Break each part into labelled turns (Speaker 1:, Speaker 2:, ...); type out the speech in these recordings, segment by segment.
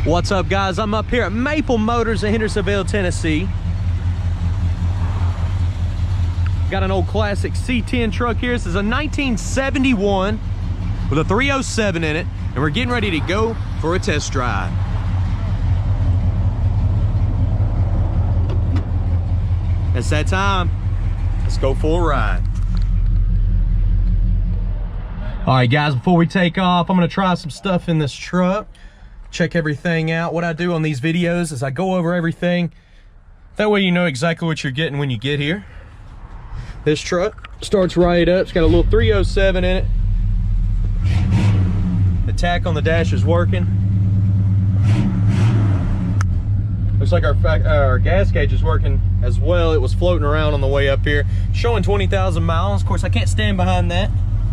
Speaker 1: What's up, guys? I'm up here at Maple Motors in Hendersonville, Tennessee. Got an old classic C-10 truck here. This is a 1971 with a 307 in it, and we're getting ready to go for a test drive. It's that time. Let's go for a ride. All right, guys, before we take off, I'm gonna try some stuff in this truck. Check everything out. What I do on these videos is I go over everything. That way you know exactly what you're getting when you get here. This truck starts right up. It's got a little 307 in it. The tack on the dash is working. Looks like our gas gauge is working as well. It was floating around on the way up here, showing 20,000 miles. Of course, I can't stand behind that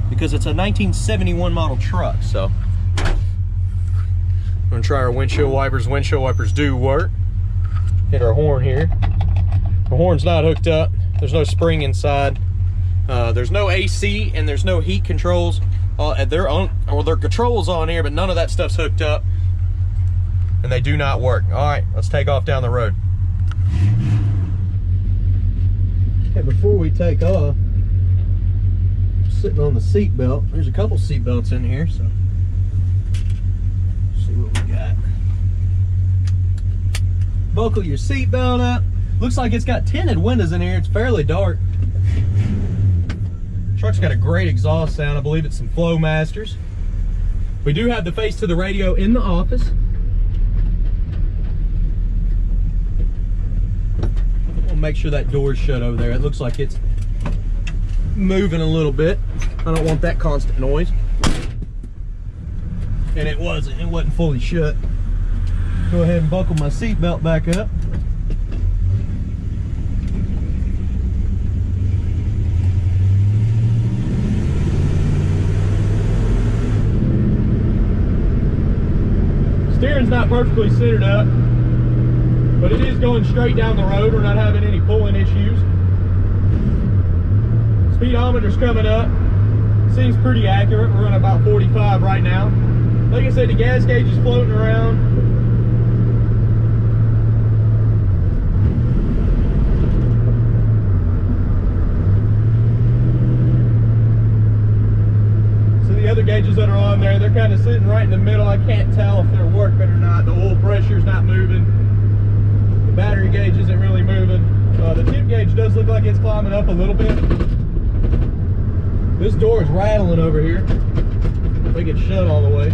Speaker 1: because it's a 1971 model truck, so. I'm gonna try our windshield wipers. Windshield wipers do work. Hit our horn here. The horn's not hooked up. There's no spring inside. There's no AC and there's no heat controls. There are controls on here, but none of that stuff's hooked up, and they do not work. All right, let's take off down the road. Okay, before we take off, sitting on the seat belt. There's a couple seat belts in here, so. See what we got. Buckle your seatbelt up. Looks like it's got tinted windows in here. It's fairly dark. Truck's got a great exhaust sound. I believe it's some Flowmasters. We do have the face to the radio in the office. We'll make sure that door's shut over there. It looks like it's moving a little bit. I don't want that constant noise. And it wasn't fully shut. Go ahead and buckle my seatbelt back up. Steering's not perfectly centered up, but it is going straight down the road. We're not having any pulling issues. Speedometer's coming up. Seems pretty accurate. We're running about 45 right now. Like I said, the gas gauge is floating around. So the other gauges that are on there, they're kind of sitting right in the middle. I can't tell if they're working or not. The oil pressure's not moving. The battery gauge isn't really moving. The tip gauge does look like it's climbing up a little bit. This door is rattling over here. If they get shut all the way.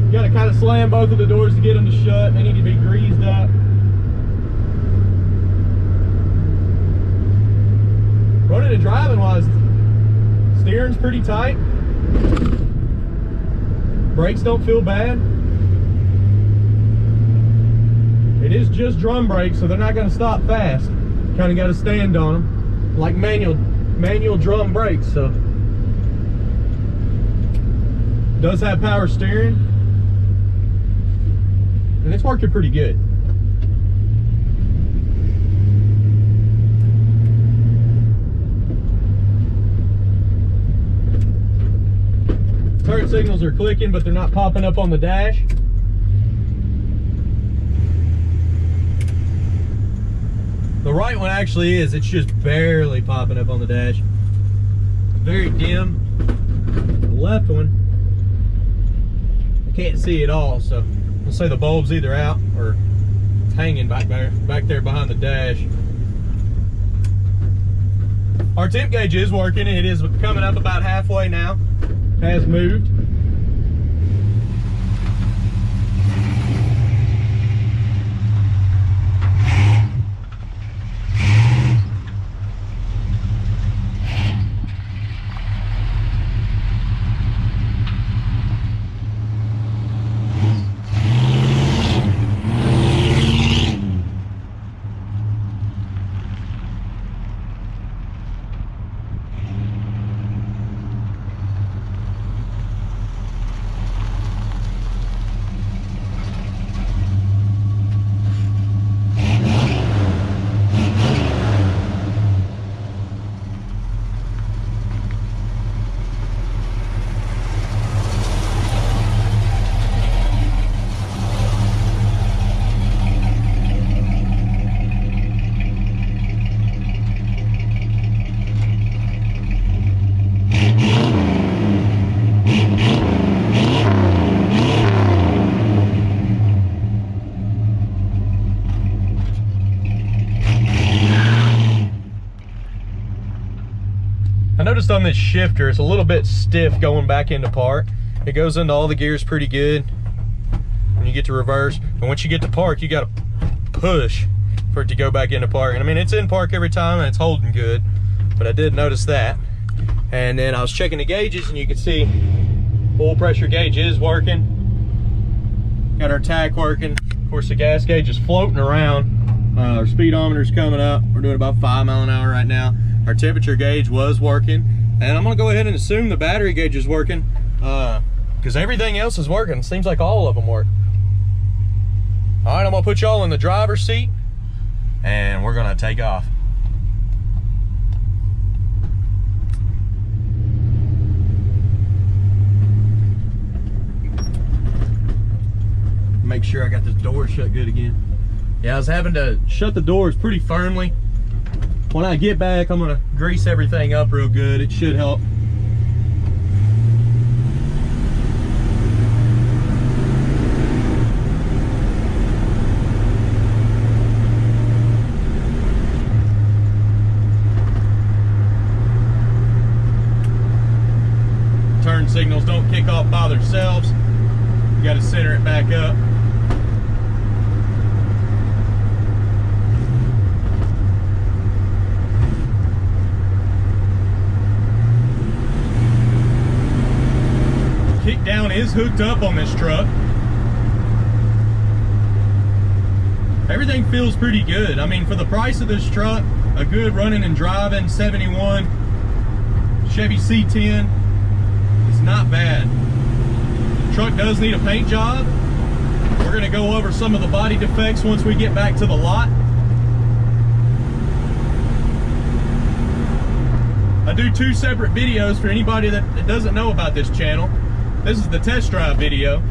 Speaker 1: You gotta kind of slam both of the doors to get them to shut. They need to be greased up. Running and driving wise, steering's pretty tight. Brakes don't feel bad. It is just drum brakes, so they're not gonna stop fast. Kind of got to stand on them, like manual drum brakes. So does have power steering, and it's working pretty good. Turn signals are clicking, but they're not popping up on the dash. The right one actually is. It's just barely popping up on the dash. Very dim. The left one, I can't see at all, so I'll say the bulb's either out or it's hanging back there behind the dash. Our temp gauge is working. It is coming up about halfway now. Has moved. I noticed on this shifter, it's a little bit stiff going back into park. It goes into all the gears pretty good when you get to reverse. But once you get to park, you gotta push for it to go back into park. And I mean, it's in park every time and it's holding good, but I did notice that. And then I was checking the gauges and you can see oil pressure gauge is working. Got our tach working. Of course, the gas gauge is floating around. Our speedometer's coming up. We're doing about 5 miles an hour right now. Our temperature gauge was working. And I'm gonna go ahead and assume the battery gauge is working because everything else is working. It seems like all of them work. All right, I'm gonna put y'all in the driver's seat and we're gonna take off. Make sure I got this door shut good again. Yeah, I was having to shut the doors pretty firmly. When I get back, I'm gonna grease everything up real good. It should help. Turn signals don't kick off by themselves. You gotta center it back up. Kick down is hooked up on this truck. Everything feels pretty good. I mean, for the price of this truck, a good running and driving 71 Chevy C-10 is not bad. The truck does need a paint job. We're gonna go over some of the body defects once we get back to the lot. I do 2 separate videos for anybody that doesn't know about this channel. This is the test drive video.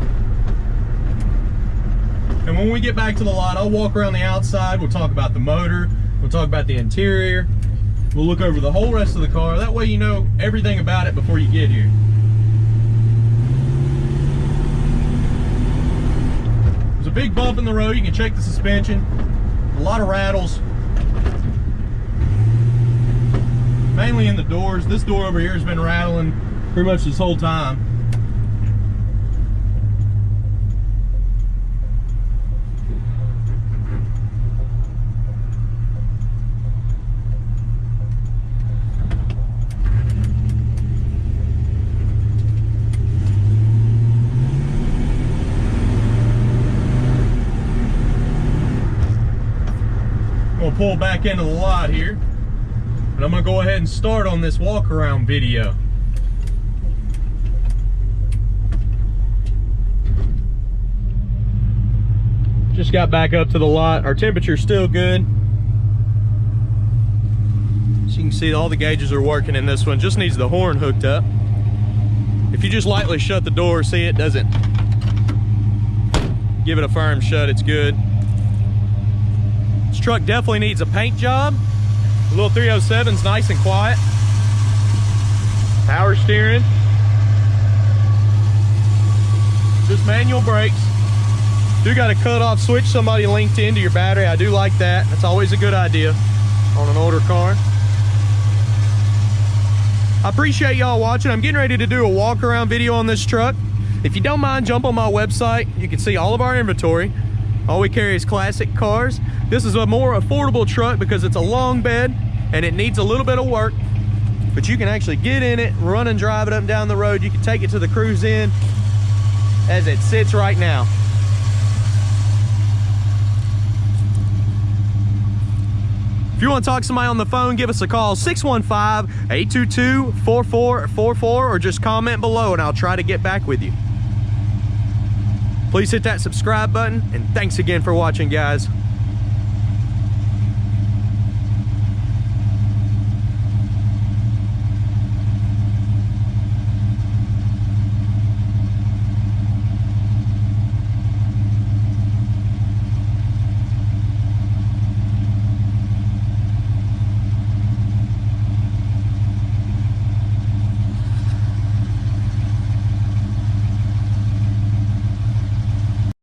Speaker 1: And when we get back to the lot, I'll walk around the outside. We'll talk about the motor. We'll talk about the interior. We'll look over the whole rest of the car. That way you know everything about it before you get here. There's a big bump in the road. You can check the suspension. A lot of rattles. Mainly in the doors. This door over here has been rattling pretty much this whole time. We'll pull back into the lot here, and I'm gonna go ahead and start on this walk around video. Just got back up to the lot. Our temperature's still good. So you can see all the gauges are working in this one. Just needs the horn hooked up. If you just lightly shut the door, see it doesn't give it a firm shut, it's good. This truck definitely needs a paint job. The little 307's nice and quiet. Power steering. Just manual brakes. Do got a cutoff switch somebody linked into your battery. I do like that. That's always a good idea on an older car. I appreciate y'all watching. I'm getting ready to do a walk around video on this truck. If you don't mind, jump on my website. You can see all of our inventory. All we carry is classic cars. This is a more affordable truck because it's a long bed and it needs a little bit of work, but you can actually get in it, run and drive it up and down the road. You can take it to the cruise in as it sits right now. If you want to talk to somebody on the phone, give us a call, 615-822-4444, or just comment below and I'll try to get back with you. Please hit that subscribe button, and thanks again for watching, guys.